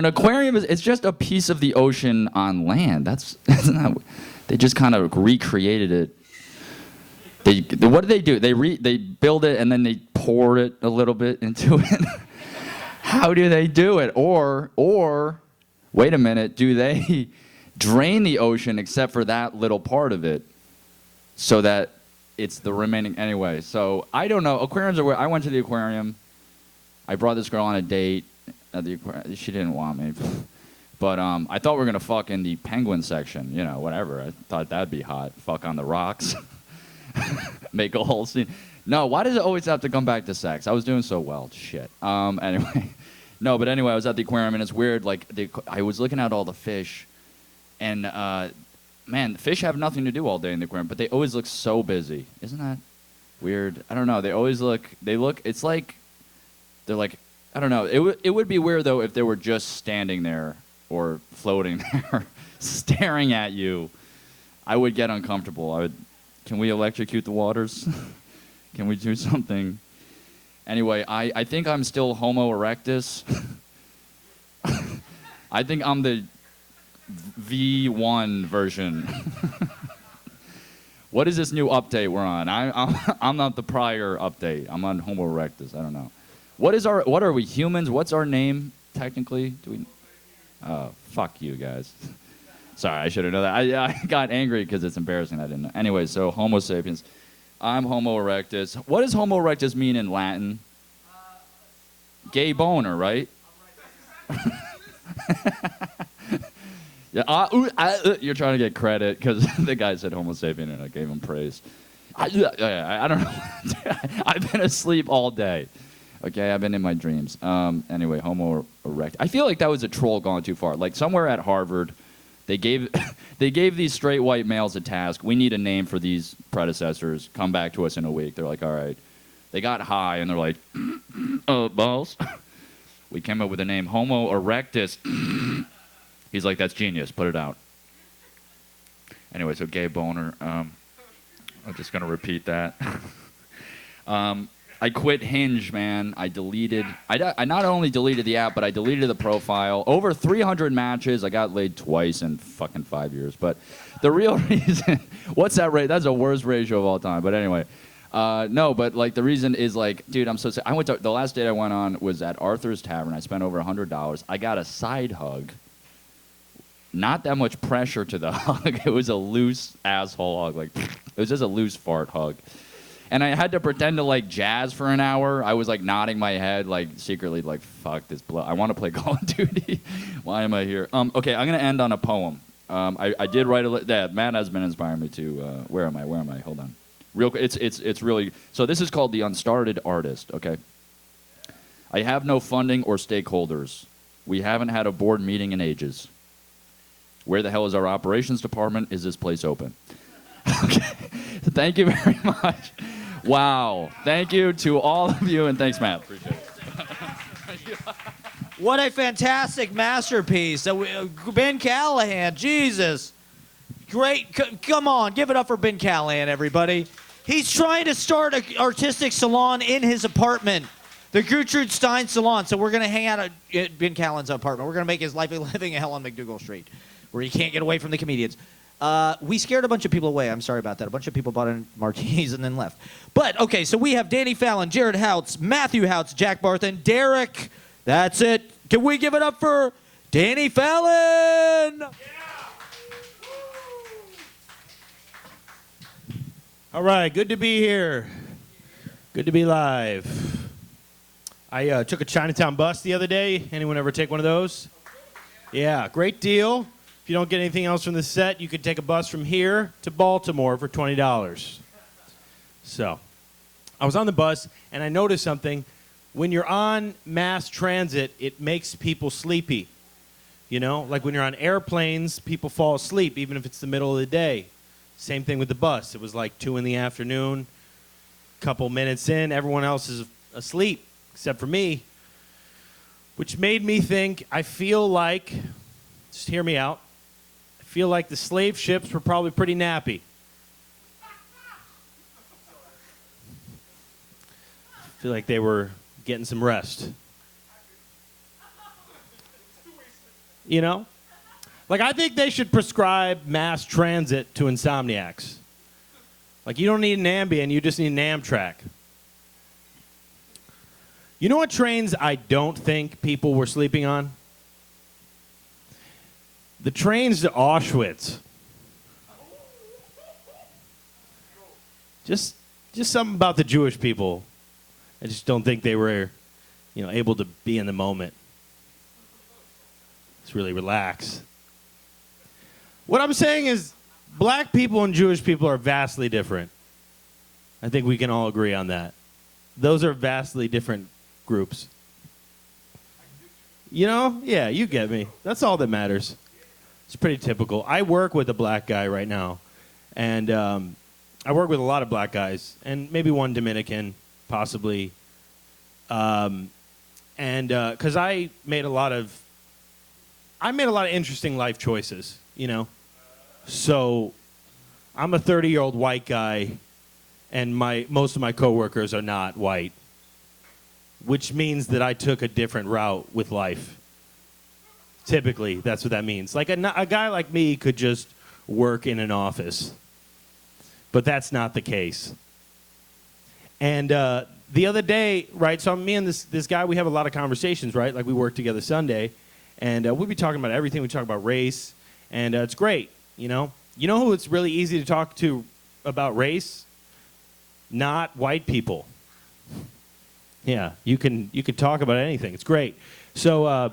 An aquarium it's just a piece of the ocean on land. That's not. They just kind of recreated it. What do they do? They build it and then they pour it a little bit into it. How do they do it? Or wait a minute, do they drain the ocean except for that little part of it, so that it's the remaining anyway? So I don't know. Aquariums are where I went to the aquarium. I brought this girl on a date at the aquarium. She didn't want me, but I thought we were gonna fuck in the penguin section. You know, whatever. I thought that'd be hot. Fuck on the rocks. Make a whole scene. No, why does it always have to come back to sex? I was doing so well. Shit. Anyway. No, but anyway, I was at the aquarium, and it's weird. Like, I was looking at all the fish, and, man, the fish have nothing to do all day in the aquarium, but they always look so busy. Isn't that weird? I don't know. They always it's like, they're like, I don't know. It would be weird, though, if they were just standing there or floating there, staring at you. I would get uncomfortable. Can we electrocute the waters? Can we do something? Anyway, I think I'm still Homo erectus. I think I'm the V1 version. What is this new update we're on? I'm not the prior update. I'm on Homo erectus. I don't know. What are we, humans? What's our name technically? Oh, fuck you guys. Sorry, I should have known that. I got angry because it's embarrassing. I didn't know. Anyway, so Homo sapiens. I'm Homo erectus. What does Homo erectus mean in Latin? Gay boner, right? Yeah, you're trying to get credit because the guy said Homo sapien and I gave him praise. I don't know. I've been asleep all day. Okay, I've been in my dreams. Anyway, Homo erectus. I feel like that was a troll gone too far. Like somewhere at Harvard, they gave these straight white males a task. We need a name for these predecessors. Come back to us in a week. They're like, all right. They got high and they're like, balls. We came up with the name Homo erectus. He's like, that's genius. Put it out. Anyway, so gay boner. I'm just gonna repeat that. I quit Hinge, man. I not only deleted the app, but I deleted the profile. Over 300 matches. I got laid twice in fucking 5 years. But the real reason, what's that rate? That's the worst ratio of all time. But anyway, no, but like the reason is like, dude, I'm so sick. The last date I went on was at Arthur's Tavern. I spent over $100. I got a side hug. Not that much pressure to the hug. It was a loose asshole hug. Like, it was just a loose fart hug. And I had to pretend to, like, jazz for an hour. I was, like, nodding my head, like, secretly, like, fuck this blood. I want to play Call of Duty. Why am I here? Okay, I'm going to end on a poem. I did write Matt has been inspiring me to, where am I? Hold on. Real quick, it's really, so this is called The Unstarted Artist, okay? I have no funding or stakeholders. We haven't had a board meeting in ages. Where the hell is our operations department? Is this place open? Okay, thank you very much. Wow. Thank you to all of you, and thanks, Matt. Appreciate it. What a fantastic masterpiece. Ben Callahan, Jesus. Great. Come on, give it up for Ben Callahan, everybody. He's trying to start an artistic salon in his apartment, the Gertrude Stein Salon. So we're going to hang out at Ben Callahan's apartment. We're going to make his life a living hell on McDougal Street, where he can't get away from the comedians. We scared a bunch of people away. I'm sorry about that. A bunch of people bought in martinis and then left. But, okay, so we have Danny Fallon, Jared Houts, Matthew Houts, Jack Barth, and Derick. That's it. Can we give it up for Danny Fallon? Yeah. All right, good to be here. Good to be live. I took a Chinatown bus the other day. Anyone ever take one of those? Yeah, great deal. If you don't get anything else from the set, you could take a bus from here to Baltimore for $20. So, I was on the bus, and I noticed something. When you're on mass transit, it makes people sleepy. You know, like when you're on airplanes, people fall asleep, even if it's the middle of the day. Same thing with the bus. It was like 2 in the afternoon, couple minutes in, everyone else is asleep, except for me, which made me think, I feel like, just hear me out, I feel like the slave ships were probably pretty nappy. I feel like they were getting some rest. You know? Like, I think they should prescribe mass transit to insomniacs. Like, you don't need an Ambien, you just need an Amtrak. You know what trains I don't think people were sleeping on? The trains to Auschwitz. Just something about the Jewish people. I just don't think they were, able to be in the moment. Let's really relax. What I'm saying is, black people and Jewish people are vastly different. I think we can all agree on that. Those are vastly different groups. Yeah, you get me. That's all that matters. It's pretty typical. I work with a black guy right now, and I work with a lot of black guys, and maybe one Dominican, possibly. And because I made a lot of interesting life choices, So I'm a 30-year-old white guy, and most of my coworkers are not white, which means that I took a different route with life. Typically, that's what that means. Like a guy like me could just work in an office, but that's not the case. And the other day, right, so me and this guy, we have a lot of conversations, right? Like we work together Sunday, and we'll be talking about everything. We talk about race, and it's great, You know who it's really easy to talk to about race? Not white people. Yeah, you can talk about anything. It's great. So,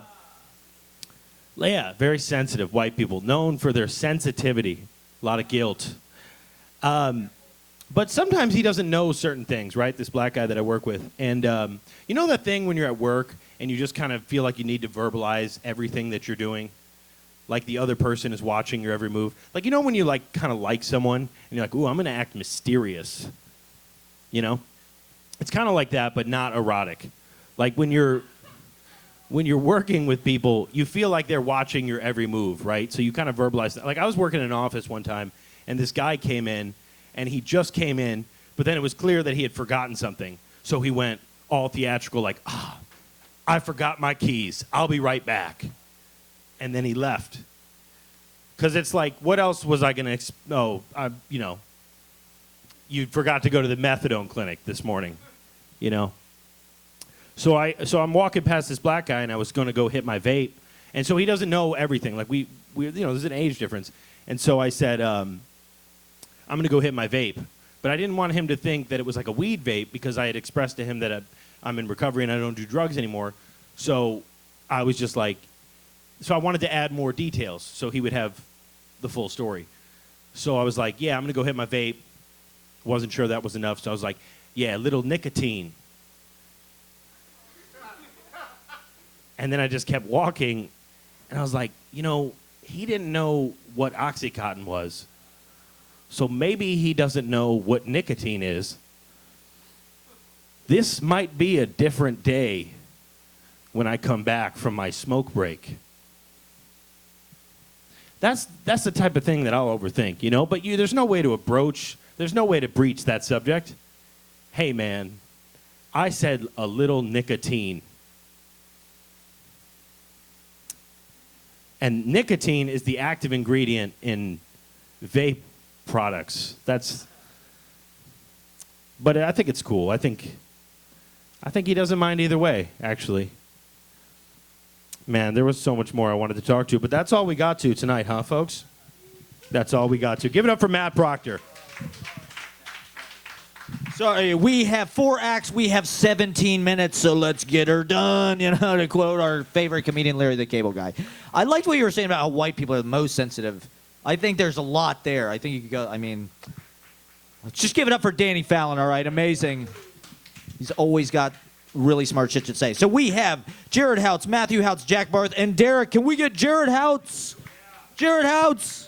yeah, very sensitive white people, known for their sensitivity, a lot of guilt. But sometimes he doesn't know certain things, right? This black guy that I work with. And you know that thing when you're at work and you just kind of feel like you need to verbalize everything that you're doing? Like the other person is watching your every move. Like, when you kind of like someone and you're like, ooh, I'm going to act mysterious. It's kind of like that, but not erotic. Like when you're working with people, you feel like they're watching your every move, right? So you kind of verbalize that. Like I was working in an office one time, and this guy came in, and he just came in, but then it was clear that he had forgotten something. So he went all theatrical, like, I forgot my keys. I'll be right back. And then he left. Because it's like, what else was I going to, you forgot to go to the methadone clinic this morning, So I'm walking past this black guy, and I was going to go hit my vape. And so he doesn't know everything. Like we there's an age difference. And so I said, I'm going to go hit my vape. But I didn't want him to think that it was like a weed vape because I had expressed to him that I'm in recovery and I don't do drugs anymore. So I was just like, so I wanted to add more details so he would have the full story. So I was like, yeah, I'm going to go hit my vape. Wasn't sure that was enough. So I was like, yeah, a little nicotine. And then I just kept walking, and I was like, he didn't know what Oxycontin was. So maybe he doesn't know what nicotine is. This might be a different day when I come back from my smoke break. That's the type of thing that I'll overthink, But there's no way to there's no way to breach that subject. Hey, man, I said a little nicotine. And nicotine is the active ingredient in vape products. But I think it's cool. I think he doesn't mind either way, actually. Man, there was so much more I wanted to talk to, but that's all we got to tonight, huh, folks? That's all we got to. Give it up for Matt Proctor. Sorry, we have 4 acts. We have 17 minutes, so let's get her done, to quote our favorite comedian, Larry the Cable Guy. I liked what you were saying about how white people are the most sensitive. I think there's a lot there. I think you could go, let's just give it up for Danny Fallon, all right? Amazing. He's always got really smart shit to say. So we have Jared Houts, Matthew Houts, Jack Barth, and Derick. Can we get Jared Houts? Jared Houts.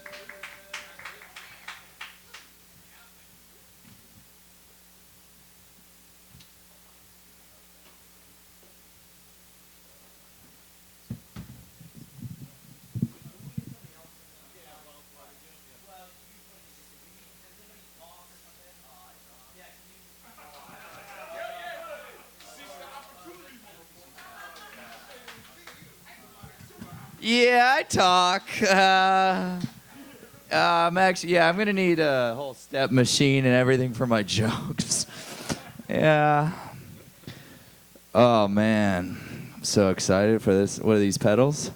Yeah, I talk. I'm gonna need a whole step machine and everything for my jokes. Yeah. Oh man, I'm so excited for this. What are these pedals?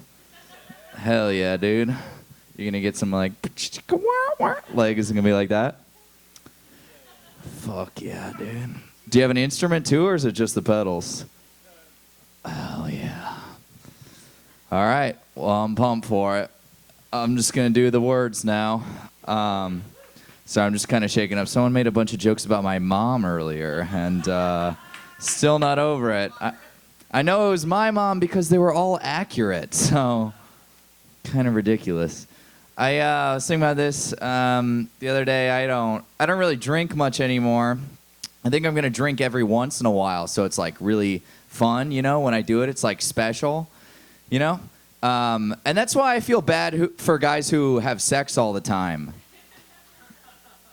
Hell yeah, dude. You're gonna get some like it's gonna be like that. Fuck yeah, dude. Do you have an instrument too, or is it just the pedals? Hell yeah. All right. Well, I'm pumped for it. I'm just gonna do the words now. So I'm just kind of shaking up. Someone made a bunch of jokes about my mom earlier, and still not over it. I know it was my mom because they were all accurate. So kind of ridiculous. I was thinking about this the other day. I don't really drink much anymore. I think I'm gonna drink every once in a while, so it's like really fun, you know. When I do it, it's like special, you know. And that's why I feel bad for guys who have sex all the time,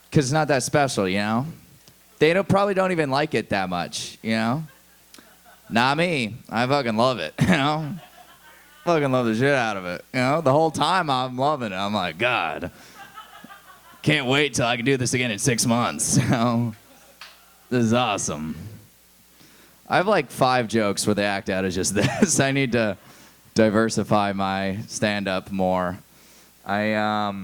because it's not that special, you know. They probably don't even like it that much, you know. Not me. I fucking love it, you know. Fucking love the shit out of it, you know. The whole time I'm loving it. I'm like, God, can't wait till I can do this again in 6 months. You know, this is awesome. I have like 5 jokes where they act out as just this. I need to diversify my stand-up more. I have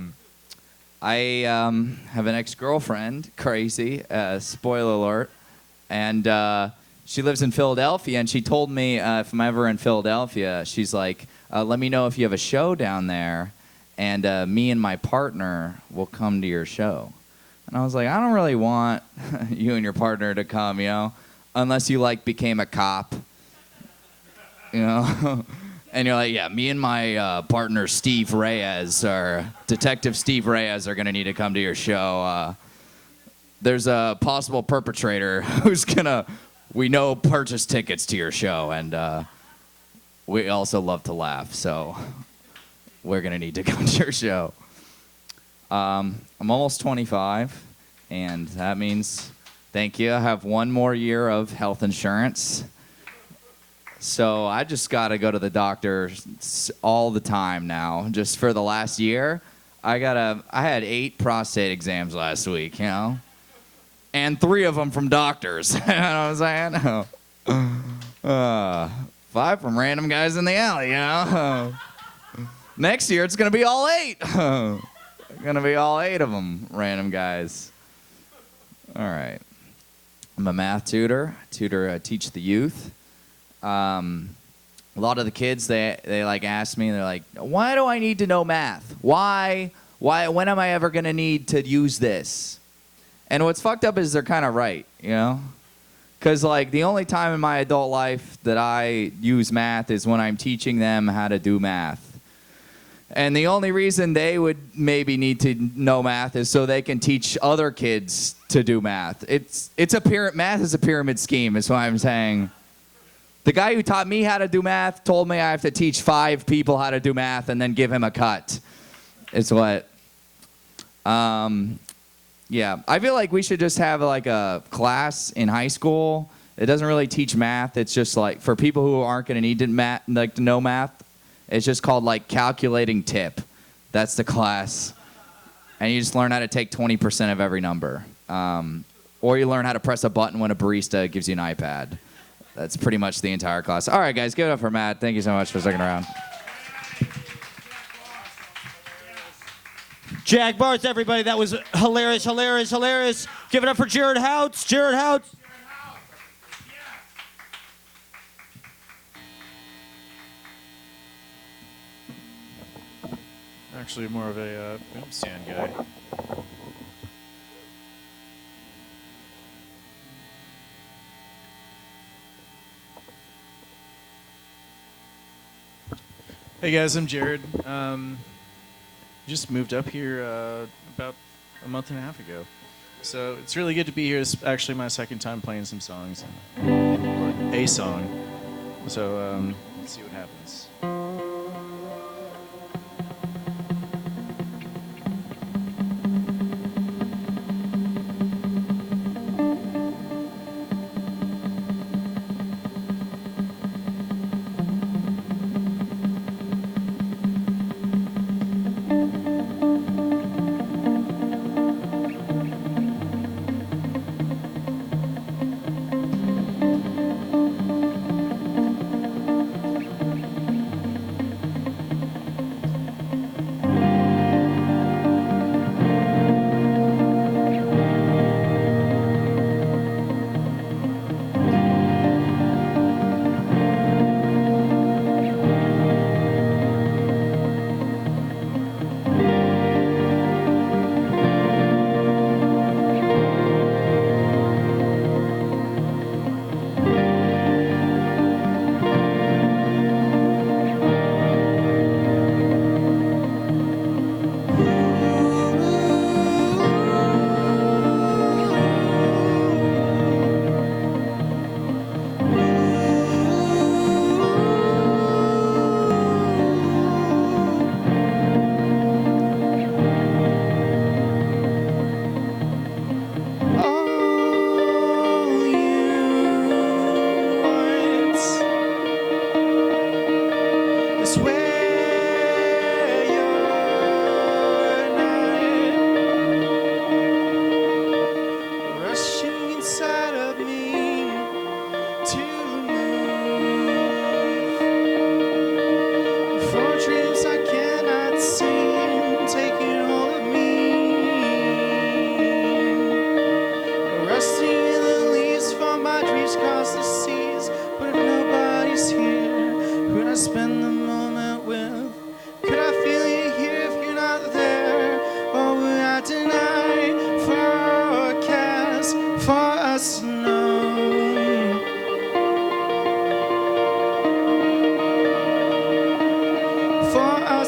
an ex-girlfriend, crazy, spoiler alert, and she lives in Philadelphia, and she told me if I'm ever in Philadelphia, she's like, let me know if you have a show down there, and me and my partner will come to your show. And I was like, I don't really want you and your partner to come, you know, unless you like became a cop, you know. And you're like, yeah, me and my partner Steve Reyes, or Detective Steve Reyes, are gonna need to come to your show. There's a possible perpetrator who's gonna, we know, purchase tickets to your show, and we also love to laugh, so we're gonna need to come to your show. I'm almost 25, and that means, thank you, I have 1 more year of health insurance. So I just got to go to the doctor all the time now. Just for the last year, I had 8 prostate exams last week, you know, and 3 of them from doctors. You know what I'm saying? 5 from random guys in the alley, you know. Next year it's gonna be all 8. Gonna be all 8 of them, random guys. All right. I'm a math tutor. I teach the youth. A lot of the kids, they like ask me, they're like, why do I need to know math? Why, when am I ever going to need to use this? And what's fucked up is they're kind of right, you know? Because like the only time in my adult life that I use math is when I'm teaching them how to do math. And the only reason they would maybe need to know math is so they can teach other kids to do math. Math is a pyramid scheme, is what I'm saying. The guy who taught me how to do math told me I have to teach 5 people how to do math and then give him a cut. It's what. Yeah, I feel like we should just have like a class in high school. It doesn't really teach math. It's just like for people who aren't going to need to know math. It's just called like calculating tip. That's the class, and you just learn how to take 20% of every number, or you learn how to press a button when a barista gives you an iPad. That's pretty much the entire class. All right, guys, give it up for Matt. Thank you so much for sticking around. Jack Barth, everybody. That was hilarious, hilarious, hilarious. Give it up for Jared Houts. Jared Houts. Actually, more of a boom stand guy. Hey guys, I'm Jared. Just moved up here about a month and a half ago. So it's really good to be here. It's actually my second time playing some songs, or a song. So let's see what happens.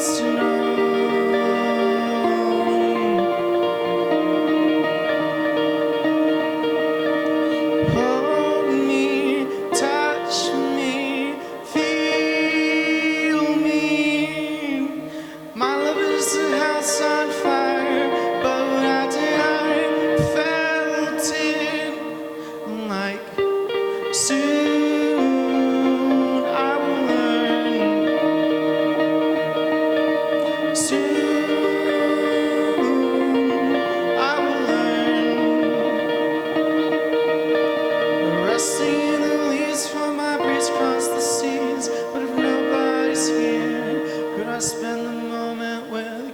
lost and known. Hold me, touch me, feel me. My love is a house on fire, but when I did, I felt it like soon I will learn. Soon I will learn. Rustling in the leaves from my breeze across the seas. But if nobody's here, could I spend the moment with?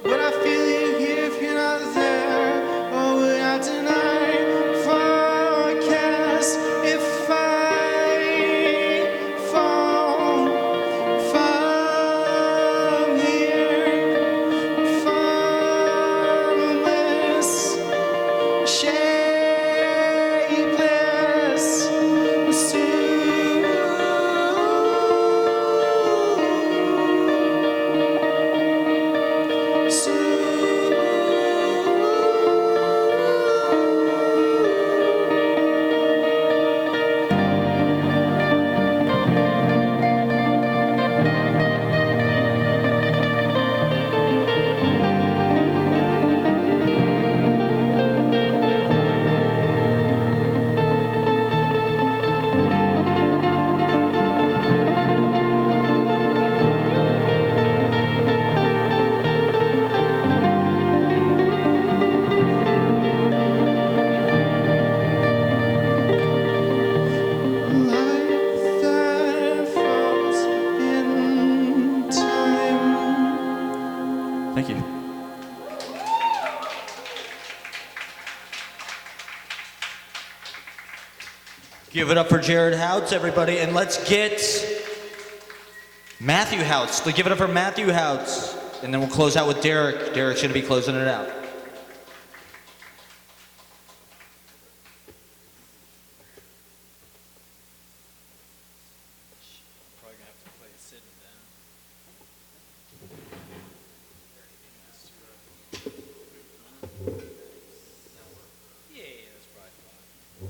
Would I feel you here if you're not there? Or would I deny forecast if I fall from here, formless, shapeless, soon. Light that falls in time. Thank you. Give it up for Jared Houts, everybody, and let's get Matthew Houts. Give it up for Matthew Houts, and then we'll close out with Derick. Derick's going to be closing it out. Probably gonna have to play it sitting then. Yeah, that's probably fine.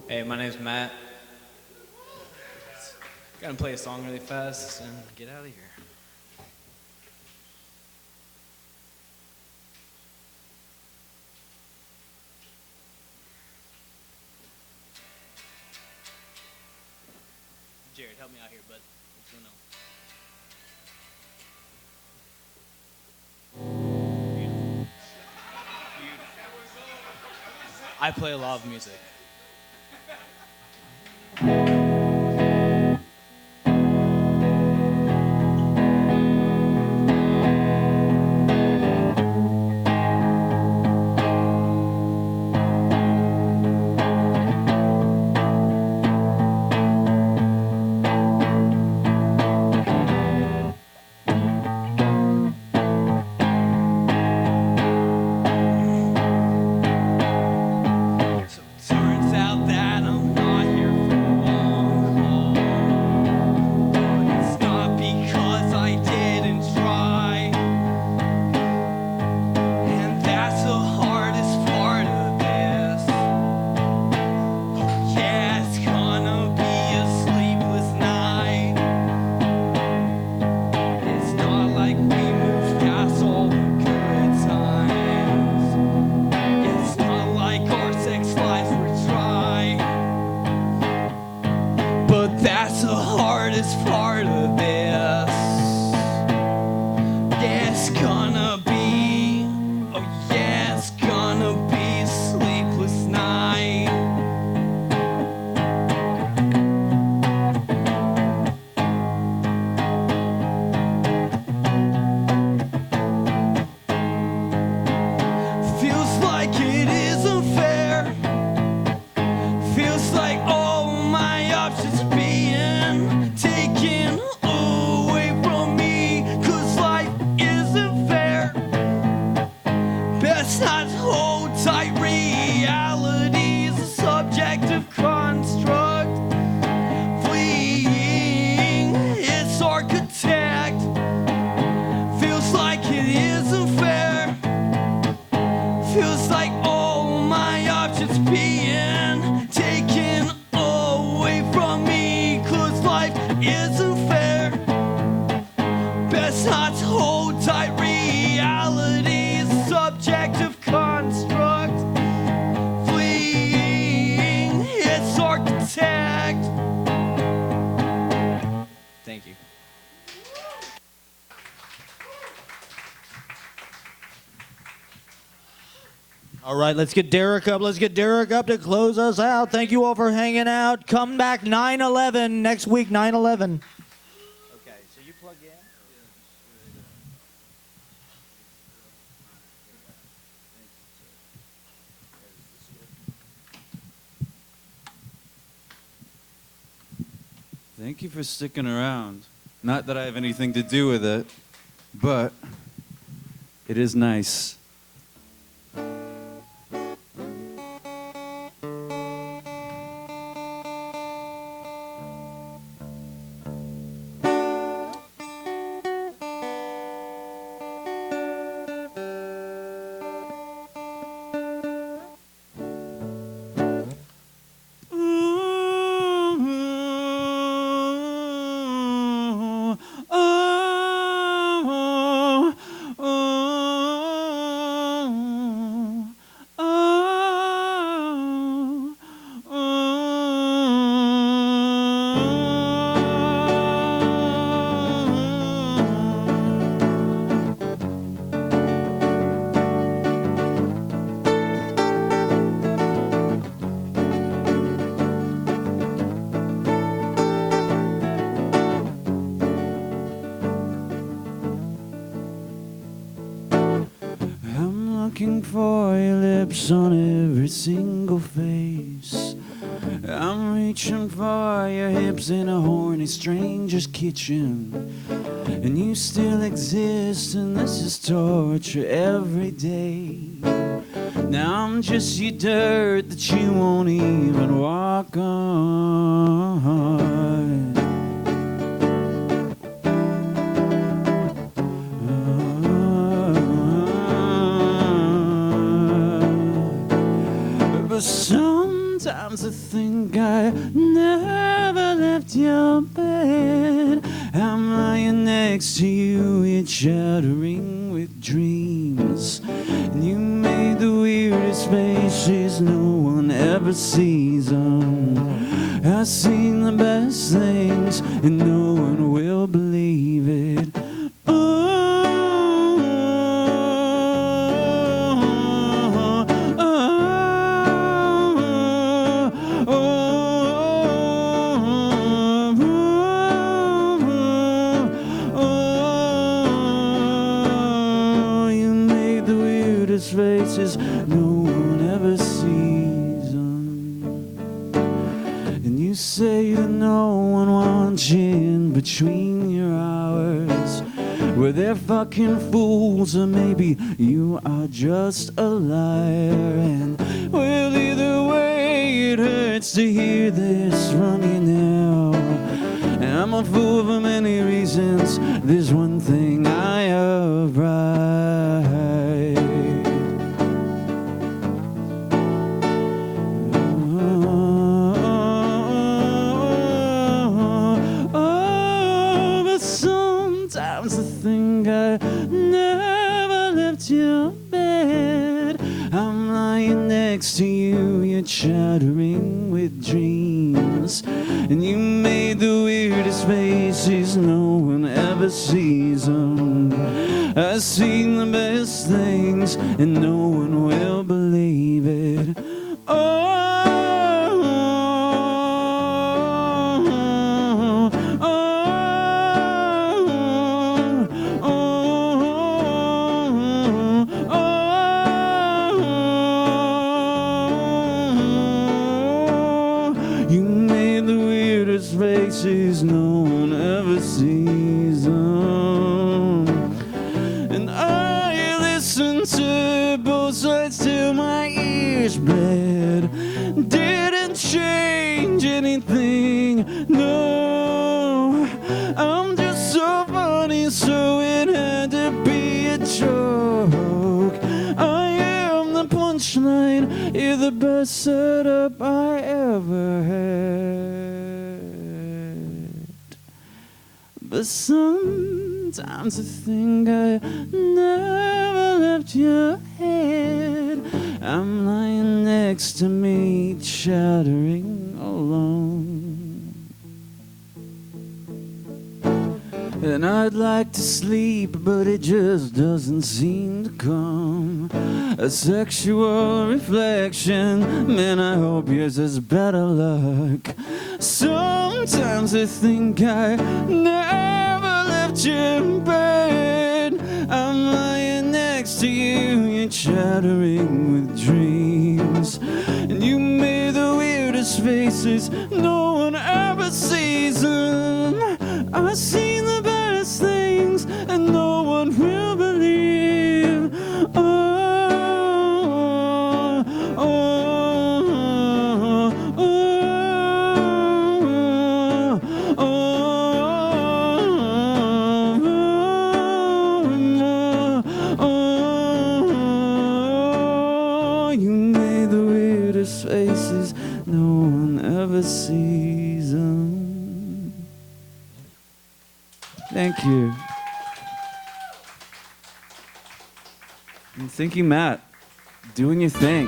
Hey, my name's Matt. Gonna play a song really fast and get out of here. Jared, help me out here, bud. What's going on? Beautiful. I play a lot of music. Turns out that I'm not here for long haul. But it's not because I didn't try. And that's the hardest part of this. Yeah, it's gonna be a sleepless night. It's not like we moved past all the good times. It's not like our sex lives were dry. But that's the hardest part of this. Yeah, it's gonna be, oh yeah, it's gonna be a sleepless night. Feels like it isn't fair. Feels like all my options being taken Feels like all my options being taken away from me, 'cause life isn't fair. Best not to hold tight, reality is subjective construct, fleeing its architect. Thank you. All right, let's get Derick up. Let's get Derick up to close us out. Thank you all for hanging out. Come back 9/11 next week, 9/11. Okay, so you plug in. Thank you for sticking around. Not that I have anything to do with it, but it is nice. Looking for your lips on every single face. I'm reaching for your hips in a horny stranger's kitchen. And you still exist, and this is torture every day. Now I'm just your dirt that you won't even walk on. Sometimes I think I never left your bed. I'm lying next to you, yet shuddering with dreams. And you made the weirdest faces no one ever sees them. I've seen the best things, and no one will believe it. Faces no one ever sees them. And you say that no one wants you in between your hours. Well, they're fucking fools, or maybe you are just a liar. And well, either way, it hurts to hear this from you now. And I'm a fool for many reasons. There's one thing I have right. Sometimes I think I never left your bed. I'm lying next to you, yet shuddering with dreams. And you made the weirdest faces, no one ever sees them. I've seen the best things, and no one will believe it. Faces no one ever sees them. And I listen to both sides till my ears bled. Didn't change anything, no. I'm just so funny, so it had to be a joke. I am the punchline. You're the best setup I ever had. But sometimes I think I never left your head. I'm lying next to me, chattering alone. And I'd like to sleep, but it just doesn't seem to come. A sexual reflection, man, I hope yours is better luck. Sometimes I think I never left your bed. I'm lying next to you, you're chattering with dreams. And you made the weirdest faces, no one ever sees them. I've seen the best things, and no one will believe. Oh, oh, oh, oh, oh. You made the weirdest faces, no one ever sees them. Thank you. And thank you, Matt. Doing your thing.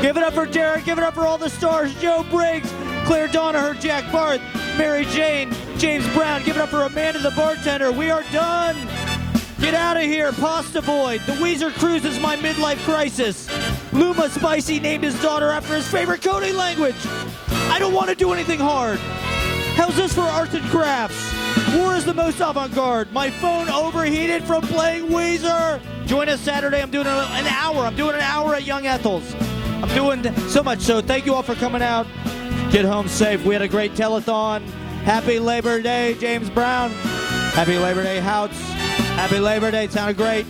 Give it up for Derick. Give it up for all the stars. Joe Briggs, Claire Donaher, Jack Barth, Mary Jane, James Brown. Give it up for Amanda the bartender. We are done. Get out of here, Pasta Boy. The Weezer Cruise is my midlife crisis. Luma Spicy named his daughter after his favorite coding language. I don't want to do anything hard. How's this for arts and crafts? War is the most avant-garde. My phone overheated from playing Weezer. Join us Saturday. I'm doing an hour. I'm doing an hour at Young Ethel's. I'm doing so much. So thank you all for coming out. Get home safe. We had a great telethon. Happy Labor Day, James Brown. Happy Labor Day, Houts. Happy Labor Day. Sounded great.